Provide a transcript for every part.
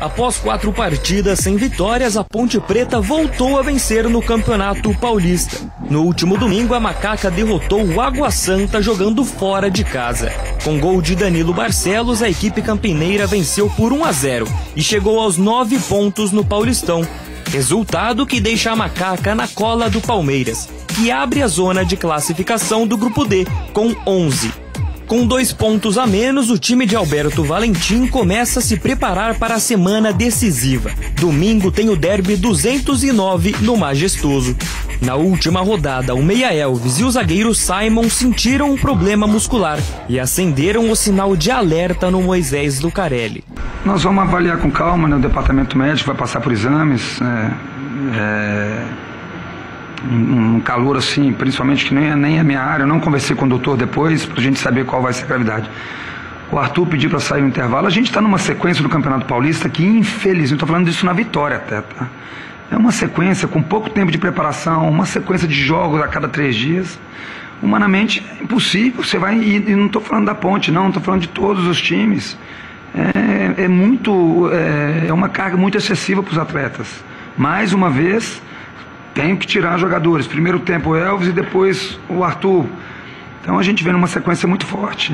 Após 4 partidas sem vitórias, a Ponte Preta voltou a vencer no Campeonato Paulista. No último domingo, a Macaca derrotou o Água Santa jogando fora de casa. Com gol de Danilo Barcelos, a equipe campineira venceu por 1-0 e chegou aos 9 pontos no Paulistão. Resultado que deixa a Macaca na cola do Palmeiras, que abre a zona de classificação do Grupo D com 11. Com 2 pontos a menos, o time de Alberto Valentim começa a se preparar para a semana decisiva. Domingo tem o Derby 209 no Majestoso. Na última rodada, o meia Elvis e o zagueiro Simon sentiram um problema muscular e acenderam o sinal de alerta no Moisés Lucarelli. Nós vamos avaliar com calma, né? O departamento médico vai passar por exames, um calor assim, principalmente que nem é minha área. Eu não conversei com o doutor depois para a gente saber qual vai ser a gravidade. O Arthur pediu para sair no intervalo. A gente está numa sequência do Campeonato Paulista que, infelizmente, estou falando disso na Vitória até, tá? É uma sequência com pouco tempo de preparação, uma sequência de jogos a cada 3 dias. Humanamente é impossível. Você vai, e não estou falando da Ponte, não, estou falando de todos os times. É uma carga muito excessiva para os atletas. Mais uma vez, tenho que tirar jogadores. Primeiro tempo o Elvis e depois o Arthur. Então a gente vê numa sequência muito forte.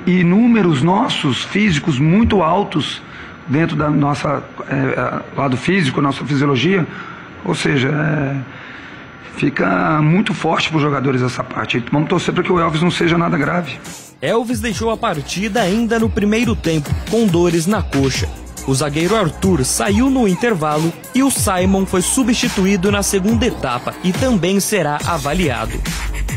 E números nossos, físicos, muito altos dentro da nossa lado físico, nossa fisiologia. Ou seja, fica muito forte para os jogadores essa parte. Vamos torcer para que o Elvis não seja nada grave. Elvis deixou a partida ainda no primeiro tempo, com dores na coxa. O zagueiro Arthur saiu no intervalo e o Simon foi substituído na segunda etapa e também será avaliado.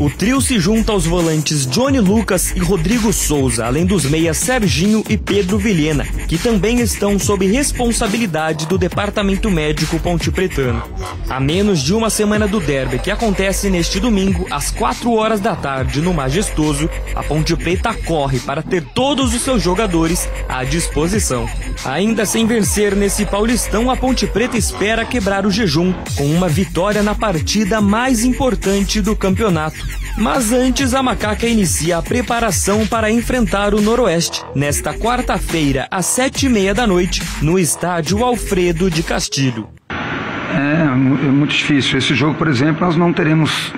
O trio se junta aos volantes Johnny Lucas e Rodrigo Souza, além dos meias Serginho e Pedro Vilhena, que também estão sob responsabilidade do Departamento Médico Pontepretano. A menos de uma semana do derby, que acontece neste domingo, às 4 horas da tarde, no Majestoso, a Ponte Preta corre para ter todos os seus jogadores à disposição. Ainda sem vencer nesse Paulistão, a Ponte Preta espera quebrar o jejum com uma vitória na partida mais importante do campeonato. Mas antes, a Macaca inicia a preparação para enfrentar o Noroeste, nesta quarta-feira, às 7h30 da noite, no estádio Alfredo de Castilho. É muito difícil. Esse jogo, por exemplo, nós não teremos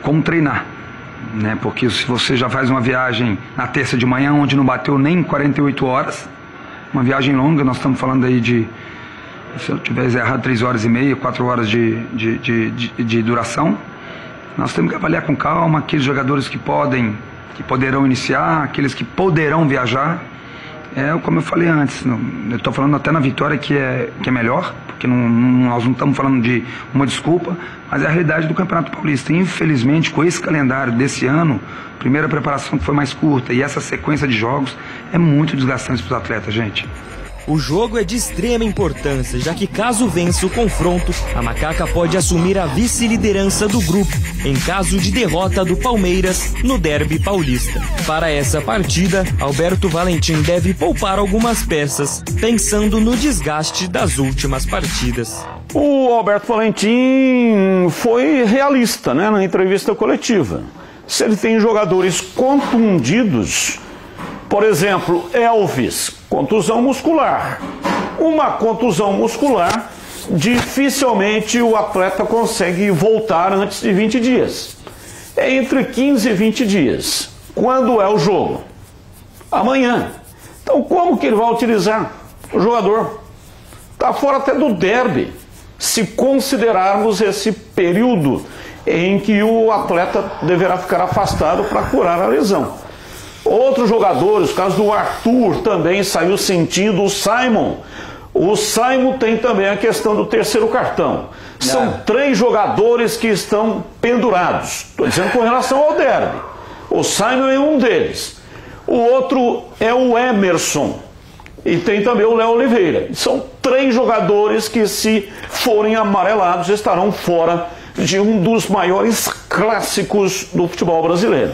como treinar, né? Porque se você já faz uma viagem na terça de manhã, onde não bateu nem 48 horas, uma viagem longa, nós estamos falando aí de, se eu tiver errado, 3 horas e meia, 4 horas de duração. Nós temos que avaliar com calma aqueles jogadores que poderão iniciar, aqueles que poderão viajar. Como eu falei antes, eu estou falando até na vitória que é melhor, porque nós não estamos falando de uma desculpa, mas é a realidade do Campeonato Paulista. Infelizmente, com esse calendário desse ano, primeira preparação que foi mais curta e essa sequência de jogos é muito desgastante para os atletas, gente. O jogo é de extrema importância, já que caso vença o confronto, a Macaca pode assumir a vice-liderança do grupo, em caso de derrota do Palmeiras no Derby Paulista. Para essa partida, Alberto Valentim deve poupar algumas peças, pensando no desgaste das últimas partidas. O Alberto Valentim foi realista, né, na entrevista coletiva. Se ele tem jogadores contundidos, por exemplo, Elvis, contusão muscular. Uma contusão muscular, dificilmente o atleta consegue voltar antes de 20 dias. É entre 15 e 20 dias. Quando é o jogo? Amanhã. Então como que ele vai utilizar o jogador? Está fora até do derby, se considerarmos esse período em que o atleta deverá ficar afastado para curar a lesão. Outros jogadores, o caso do Arthur também saiu sentindo, o Simon. O Simon tem também a questão do terceiro cartão. São 3 jogadores que estão pendurados. Estou dizendo com relação ao derby. O Simon é um deles. O outro é o Emerson. E tem também o Léo Oliveira. São 3 jogadores que, se forem amarelados, estarão fora de um dos maiores clássicos do futebol brasileiro.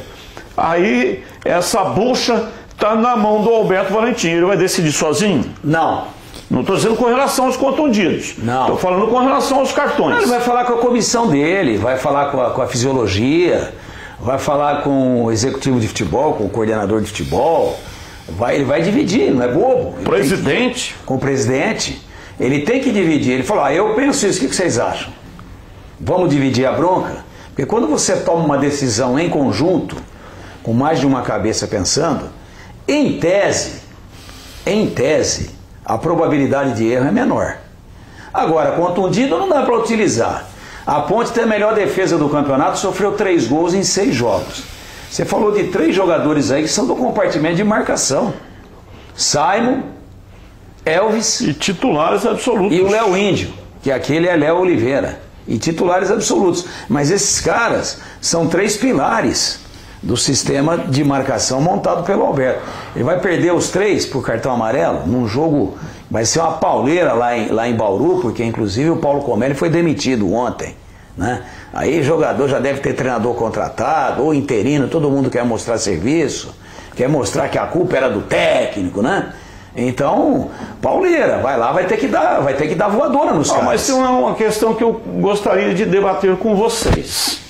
Aí, essa bucha está na mão do Alberto Valentim. Ele vai decidir sozinho? Não. Não estou dizendo com relação aos contundidos. Não. Estou falando com relação aos cartões. Ele vai falar com a comissão dele, vai falar com a fisiologia, vai falar com o executivo de futebol, com o coordenador de futebol, Ele vai dividir, não é bobo. Presidente? Com o presidente, ele tem que dividir. Ele falou, eu penso isso, o que vocês acham? Vamos dividir a bronca? Porque quando você toma uma decisão em conjunto, com mais de uma cabeça pensando, em tese, a probabilidade de erro é menor. Agora, contundido não dá para utilizar. A Ponte tem a melhor defesa do campeonato, sofreu 3 gols em 6 jogos. Você falou de 3 jogadores aí que são do compartimento de marcação. Simon, Elvis... E titulares absolutos. E o Léo Índio, que aquele é Léo Oliveira. E titulares absolutos. Mas esses caras são 3 pilares do sistema de marcação montado pelo Alberto. Ele vai perder os 3 por cartão amarelo num jogo... Vai ser uma pauleira lá em Bauru, porque inclusive o Paulo Comelli foi demitido ontem, né? Aí jogador já deve ter treinador contratado, ou interino, todo mundo quer mostrar serviço, quer mostrar que a culpa era do técnico, né? Então, pauleira, vai lá, vai ter que dar voadora nos caras. Mas tem uma questão que eu gostaria de debater com vocês.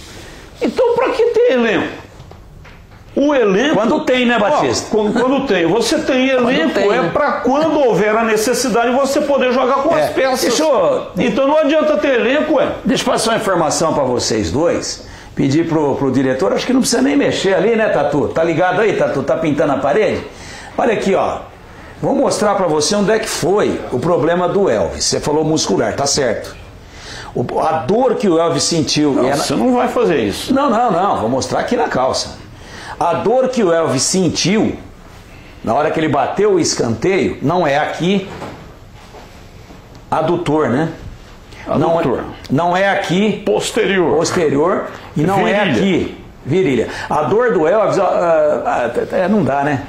Então, para que ter elenco? O elenco... Quando tem, né, Batista? Quando tem. Você tem elenco, para quando houver a necessidade você poder jogar com as peças. Então não adianta ter elenco, Deixa eu passar uma informação para vocês dois. Pedir pro diretor, acho que não precisa nem mexer ali, né, Tatu? Tá ligado aí, Tatu? Tá pintando a parede? Olha aqui, ó. Vou mostrar para você onde é que foi o problema do Elvis. Você falou muscular, tá certo. A dor que o Elvis sentiu... Não, você não vai fazer isso. Não. Vou mostrar aqui na calça. A dor que o Elvis sentiu na hora que ele bateu o escanteio não é aqui, adutor, né? Adutor. Não é aqui, posterior e não virilha. É aqui, virilha. A dor do Elvis, não dá, né?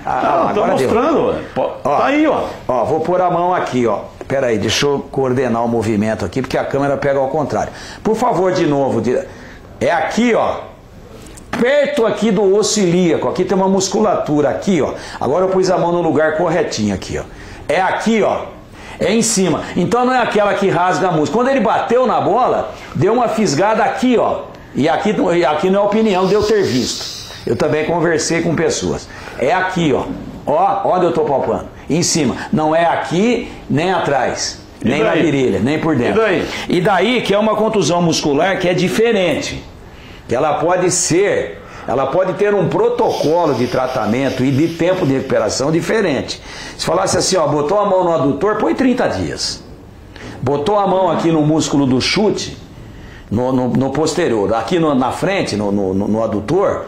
Tô mostrando, tá aí, ó. Ó, vou pôr a mão aqui, ó. Pera aí, deixa eu coordenar o movimento aqui, porque a câmera pega ao contrário. Por favor, de novo, é aqui, ó. Perto aqui do osso ilíaco, aqui tem uma musculatura aqui, ó. Agora eu pus a mão no lugar corretinho aqui, ó. É aqui, ó. É em cima. Então não é aquela que rasga a múscula. Quando ele bateu na bola, deu uma fisgada aqui, ó. E aqui não é opinião de eu ter visto. Eu também conversei com pessoas. É aqui, ó. Ó, onde eu tô palpando. Em cima. Não é aqui, nem atrás. Nem na virilha, nem por dentro. E daí que é uma contusão muscular que é diferente. Ela pode ter um protocolo de tratamento e de tempo de recuperação diferente. Se falasse assim, ó, botou a mão no adutor, põe 30 dias. Botou a mão aqui no músculo do chute, no posterior, aqui na frente, no adutor,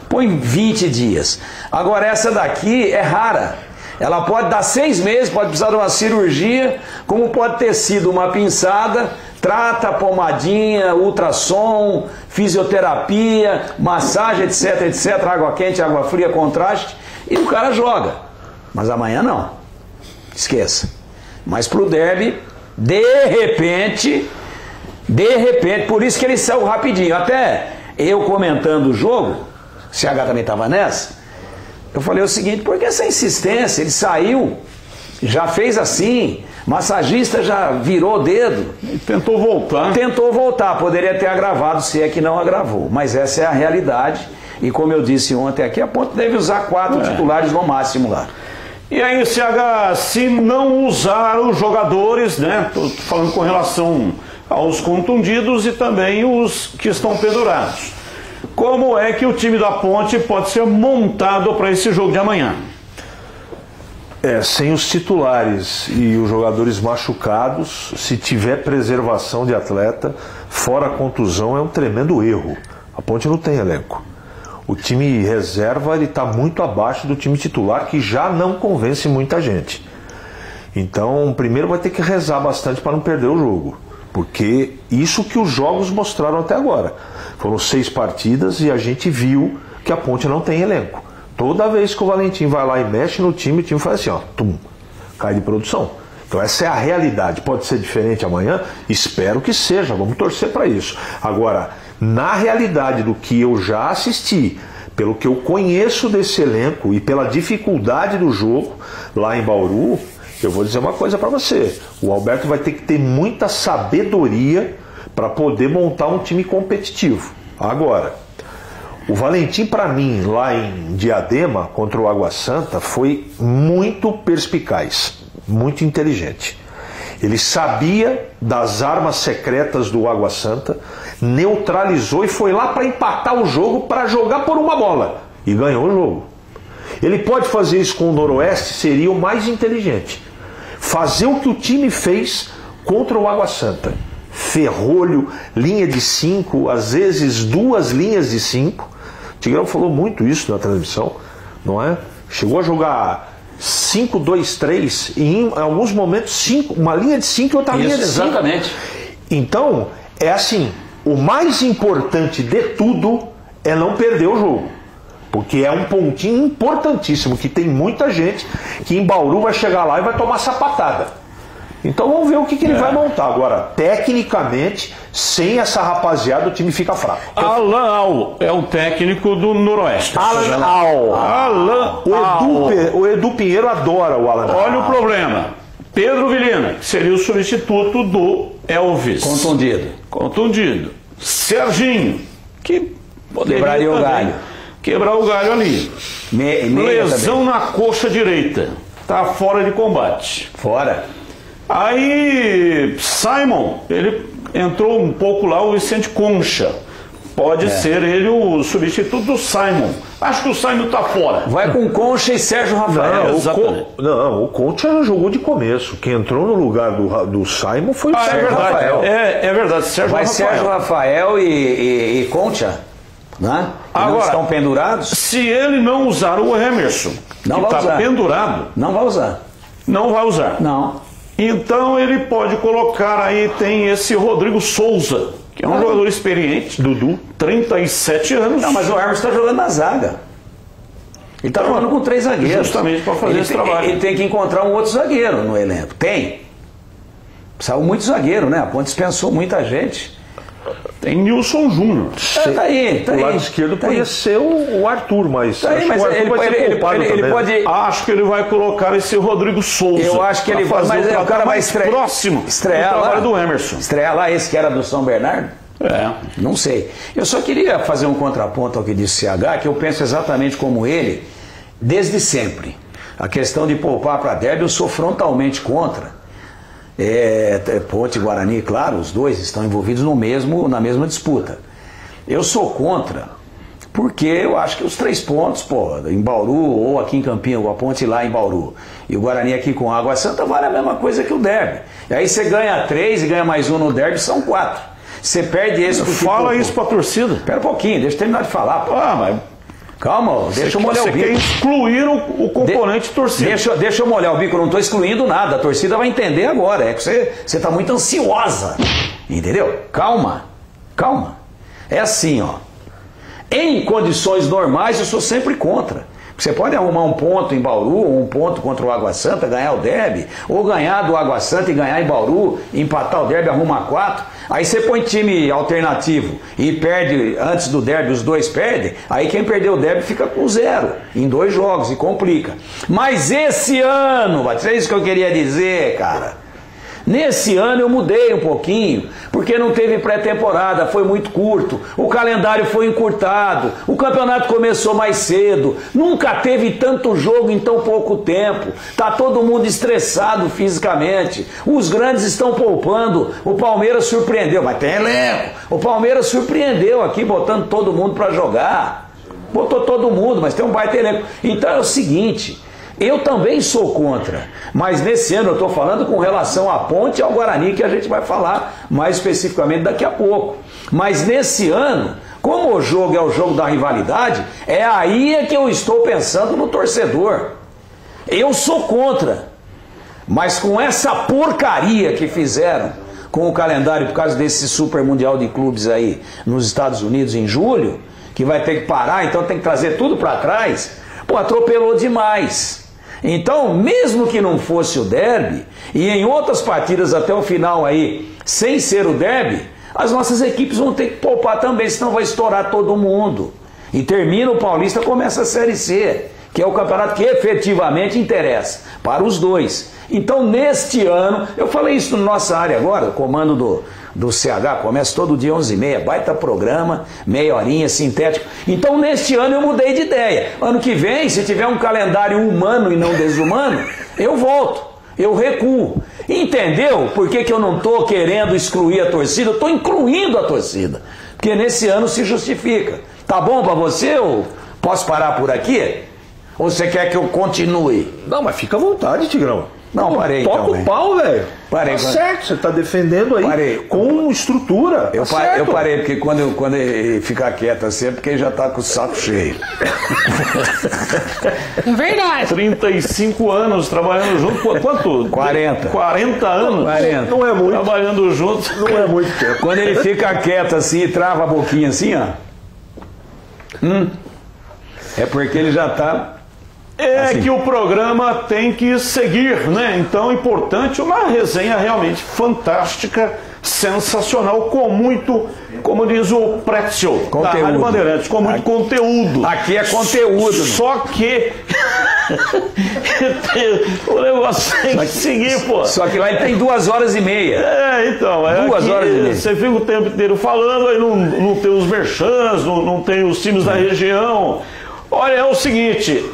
põe 20 dias. Agora essa daqui é rara. Ela pode dar 6 meses, pode precisar de uma cirurgia, como pode ter sido uma pinçada, trata, pomadinha, ultrassom, fisioterapia, massagem, etc, água quente, água fria, contraste, e o cara joga. Mas amanhã não. Esqueça. Mas pro derby, de repente, por isso que ele saiu rapidinho. Até eu comentando o jogo, o CH também estava nessa, eu falei o seguinte, por que essa insistência? Ele saiu, já fez assim, massagista já virou o dedo. E tentou voltar. Tentou voltar, poderia ter agravado, se é que não agravou. Mas essa é a realidade. E como eu disse ontem aqui, a Ponte deve usar 4 titulares no máximo lá. E aí, CH, se não usar os jogadores, né? Estou falando com relação aos contundidos e também os que estão pendurados. Como é que o time da Ponte pode ser montado para esse jogo de amanhã? Sem os titulares e os jogadores machucados, se tiver preservação de atleta, fora a contusão, é um tremendo erro. A Ponte não tem elenco. O time reserva está muito abaixo do time titular, que já não convence muita gente. Então, primeiro vai ter que rezar bastante para não perder o jogo. Porque isso que os jogos mostraram até agora. Foram 6 partidas e a gente viu que a Ponte não tem elenco. Toda vez que o Valentim vai lá e mexe no time, o time faz assim, ó, tum, cai de produção. Então essa é a realidade. Pode ser diferente amanhã? Espero que seja, vamos torcer para isso. Agora, na realidade do que eu já assisti, pelo que eu conheço desse elenco e pela dificuldade do jogo lá em Bauru, eu vou dizer uma coisa para você. O Alberto vai ter que ter muita sabedoria para poder montar um time competitivo. Agora, O Valentim, para mim, lá em Diadema, contra o Água Santa, foi muito perspicaz, muito inteligente. Ele sabia das armas secretas do Água Santa, neutralizou e foi lá para empatar o jogo, para jogar por uma bola. E ganhou o jogo. Ele pode fazer isso com o Noroeste, seria o mais inteligente. Fazer o que o time fez contra o Água Santa. Ferrolho, linha de 5, às vezes 2 linhas de 5. O Tigrão falou muito isso na transmissão, não é? Chegou a jogar 5-2-3 e em alguns momentos uma linha de 5 e outra linha de 5. Exatamente. Então, é assim, o mais importante de tudo é não perder o jogo. Porque é um pontinho importantíssimo, que tem muita gente que em Bauru vai chegar lá e vai tomar sapatada. Então vamos ver o que ele vai montar. Agora, tecnicamente, sem essa rapaziada, o time fica fraco. Alan Al é o técnico do Noroeste. Alan Al. O Edu Pinheiro adora o Alan Al. Olha o problema. Pedro Vilhena, que seria o substituto do Elvis. Contundido. Serginho, que poderia quebraria o galho. Quebrar o galho ali. Lesão na coxa direita. Tá fora de combate. Fora. Aí, Simon, ele entrou um pouco lá, o Vicente Concha. Pode ser ele o substituto do Simon. Acho que o Simon tá fora. Vai com Concha e Sérgio Rafael. O Concha jogou de começo. Quem entrou no lugar do Simon foi o Sérgio Rafael. É verdade, Sérgio Rafael. Sérgio Rafael e Concha, né? Agora, não estão pendurados. Se ele não usar o Emerson, não que está pendurado, não vai usar. Não vai usar. Não. Então ele pode colocar aí, tem esse Rodrigo Souza, que é um jogador experiente, Dudu, 37 anos. Não, mas o Emerson está jogando na zaga. Ele está jogando com 3 zagueiros. Justamente para fazer esse trabalho. Ele tem que encontrar um outro zagueiro no elenco. Saiu muito zagueiro, né? A Ponte dispensou muita gente. Tem Nilson Júnior. Tá aí. O lado esquerdo podia ser o Arthur, mas tá aí, mas o Arthur vai ser poupado também. Pode... Acho que ele vai colocar esse Rodrigo Souza. Eu acho que ele vai fazer o cara mais próximo estrear lá do Emerson. Estrear lá esse que era do São Bernardo? Não sei. Eu só queria fazer um contraponto ao que disse o CH, que eu penso exatamente como ele, desde sempre. A questão de poupar para derby, eu sou frontalmente contra. Ponte e Guarani, claro, os dois estão envolvidos na mesma disputa. Eu sou contra, porque eu acho que os 3 pontos, em Bauru ou aqui em Campinas, a Ponte lá em Bauru, e o Guarani aqui com Água Santa, vale a mesma coisa que o derby. E aí você ganha 3 e ganha mais 1 no derby, são 4. Você perde esse... Fala isso pra torcida. Espera um pouquinho, deixa eu terminar de falar. Mas... Calma, deixa eu molhar o bico. Você quer excluir o componente torcida. Deixa eu molhar o bico, eu não estou excluindo nada. A torcida vai entender agora. É que você está muito ansiosa. Entendeu? Calma. É assim, ó. Em condições normais, eu sou sempre contra. Você pode arrumar um ponto em Bauru, ou um ponto contra o Água Santa, ganhar o derby, ou ganhar do Água Santa e ganhar em Bauru, empatar o derby, arruma 4. Aí você põe time alternativo e perde antes do derby, os 2 perdem, aí quem perdeu o derby fica com 0 em 2 jogos e complica. Mas esse ano, é isso que eu queria dizer, cara. Nesse ano eu mudei um pouquinho, porque não teve pré-temporada, foi muito curto, o calendário foi encurtado, o campeonato começou mais cedo, nunca teve tanto jogo em tão pouco tempo, tá todo mundo estressado fisicamente, os grandes estão poupando, o Palmeiras surpreendeu, mas tem elenco, o Palmeiras surpreendeu aqui botando todo mundo para jogar, botou todo mundo, mas tem um baita elenco. Então é o seguinte... Eu também sou contra, mas nesse ano eu estou falando com relação à Ponte e ao Guarani, que a gente vai falar mais especificamente daqui a pouco. Mas nesse ano, como o jogo é o jogo da rivalidade, é aí que eu estou pensando no torcedor. Eu sou contra, mas com essa porcaria que fizeram com o calendário por causa desse Super Mundial de Clubes aí nos Estados Unidos em julho, que vai ter que parar, então tem que trazer tudo para trás, atropelou demais. Então, mesmo que não fosse o derby, e em outras partidas até o final aí, sem ser o derby, as nossas equipes vão ter que poupar também, senão vai estourar todo mundo. E termina o Paulista, começa a Série C, que é o campeonato que efetivamente interessa para os dois. Então, neste ano, eu falei isso na nossa área agora, o comando do CH, começa todo dia 11h30, baita programa, meia horinha, sintético. Então, neste ano eu mudei de ideia. Ano que vem, se tiver um calendário humano e não desumano, eu volto, eu recuo. Entendeu por que eu não estou querendo excluir a torcida? Eu estou incluindo a torcida, porque nesse ano se justifica. Tá bom para você ou posso parar por aqui? Ou você quer que eu continue? Não, mas fica à vontade, Tigrão. Não, parei toca então. Toca o pau, velho. Parei. Tá certo, você tá defendendo aí com estrutura. Eu parei, porque quando ele ficar quieto assim é porque ele já tá com o saco cheio. É verdade. 35 anos trabalhando junto. Quanto? 40. 40 anos? 40. Não é muito. Trabalhando junto. Não é muito tempo. Quando ele fica quieto assim e trava a boquinha assim, ó. É porque ele já tá... É assim. Que o programa tem que seguir, né? Então, importante, uma resenha realmente fantástica, sensacional, com muito, como diz o Pretzel, da Rádio Bandeirantes, com muito conteúdo. Aqui é conteúdo. Só que o negócio tem que seguir, pô. Só que lá ele tem 2h30. Então, 2h30. Você fica o tempo inteiro falando, aí não tem os merchans, não tem os times da região. Olha, é o seguinte,